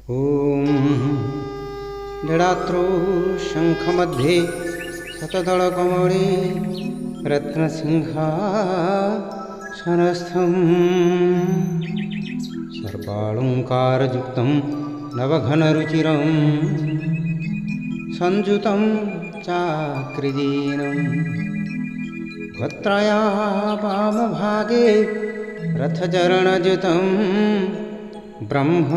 ॐ जडात्रो शङ्खमध्ये शतदलकमले रत्नसिंहासनस्थं सर्वालङ्कारयुक्तं नवघनरुचिरं संयुतं चाकृदीनं भद्रया वामभागे रथचरणजितं ब्रह्म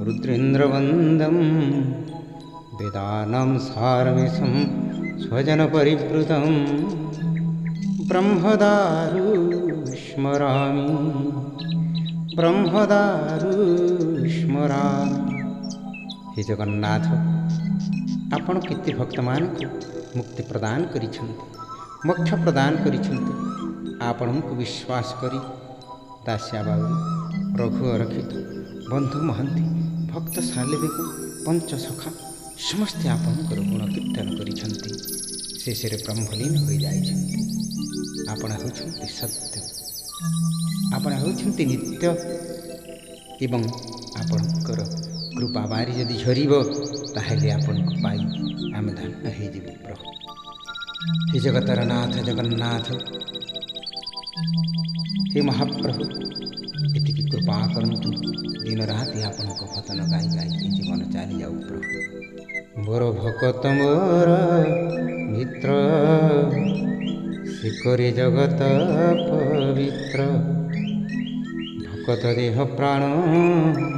रुद्रेन्द्रवन्दं वेदानां सारमेशं स्वजनपरिवृतं ब्रह्मदारु स्मरामि हे जगन्नाथ आपण केते भक्तमानଙ୍କୁ मुक्ति प्रदान करिछन्ति मोक्ष प्रदान करिछन्ति आपणଙ୍କୁ विश्वास करी दास्या बाबू रघु रखित बंधु महांती भक्त शालिक पंचसखा समस्ते आपणकर गुण कीर्तन करिछन्ति शेषरे ब्रह्मलीन हो जाइछन्ति आपण होछन्ति सत्य आपण होछन्ति नित्य एवं आपणकर कृपा बारी यदि झरिब ताहेले आपणको पाई आमे धन्य हो जीव प्रभु हे जगतर नाथ जगन्नाथ हे महाप्रभु एतिकी कृपा करंतु दिन राति आपणको भजन गाई गाई जीवन चली जाऊ प्रभु मोर भकत मोर मित्र शिखरे जगत पवित्र भकत देह प्राण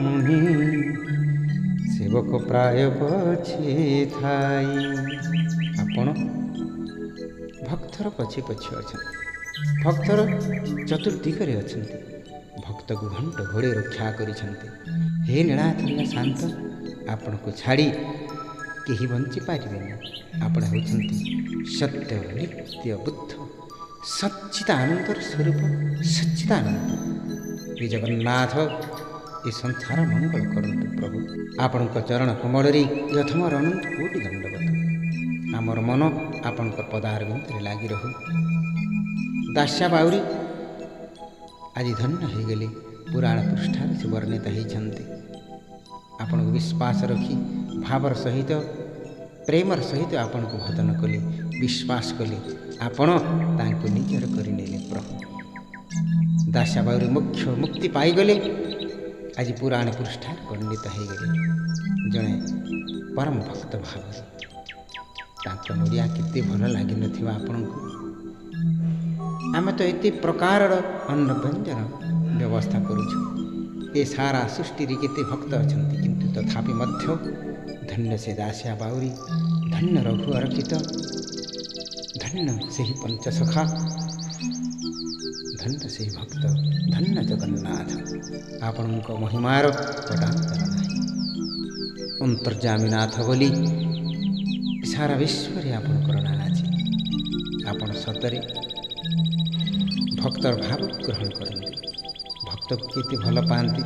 मुहि सेवक प्राय पछे थाई आपण भक्तर पछे पछे अछंती भक्तर चतुर्दिगरे अछंती भक्त को घंट घोड़े रक्षा करिछन्ति हे नीलाथ शांत आपण को छाड़ी केही बंची पारिबेनि आपण होछन्ति सत्य नित्य बुद्ध सच्चिदानंदर स्वरूप सच्चिदानंद हे जगन्नाथ ये संसार मंगल करंतु प्रभु आपण चरण कमल यथमर अनंत कोटि दंडवत आमर मन आपण पदारविंद लगी रहू दास्या बाउरी आज धन्य हो गले पुराण पृष्ठार से वर्णित होती आपण को विश्वास रखी भावर सहित प्रेमर सहित आपण को भजन कले विश्वास कले आपण तांको निजर करिनेले प्रभु दास्या बाउरी मोक्ष मुक्ति पाईगले आज पुराण पृष्ठार वर्णित हो गले जड़े परम भक्त भाव तांको नोरिया केते भल लगी नथिबा आपनको आम तो ये प्रकार अन्न व्यंजन व्यवस्था करुछु ये सारा सृष्टि केते भक्त अछंती किंतु तथापि मध्य धन्य से दास्या बाउरी धन्य रघु अरखित धन्य से ही पंचसखा धन्य से ही भक्त धन्य जगन्नाथ आपण महिमार पटांतर नाही अंतर्जामीनाथ बोली सारा विश्व आपण नाना अछि आपण सतरे भक्तर भाव ग्रहण करते भक्त को केते भल पाती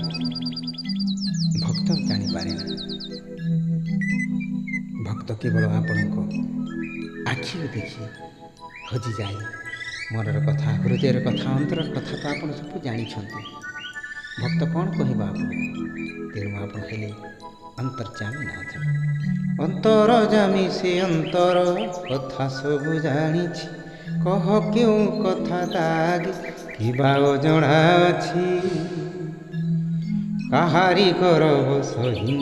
भक्त जानीपारे ना भक्त केवल आपण आखि देखी हजि जाए मनर कथा हृदय कथा अंतर कथा तो आप सब जानी भक्त कौन कहवा आप तेणु आप अंतर्जामी नाथ अंतर जामी से अंतर कथा सब जानी कह क्यों कथा दागी किबा जणा अछि कहारी करब सही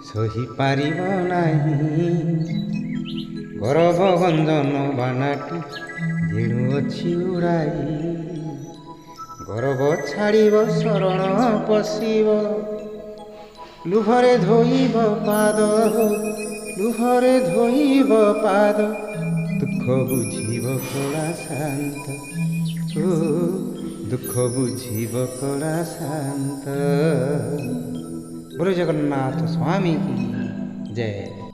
सही पारिब नाही गर्भ गंजन बानाटी जेणु अछि उड़ाई गर्भ छाड़ब शरण पशिब लुहरे धोइब पाद लुहरे धोइब पाद दुख बुझिब कला शांत ओ दुख बुझिब कला शांत। बोलो जगन्नाथ स्वामी की जय।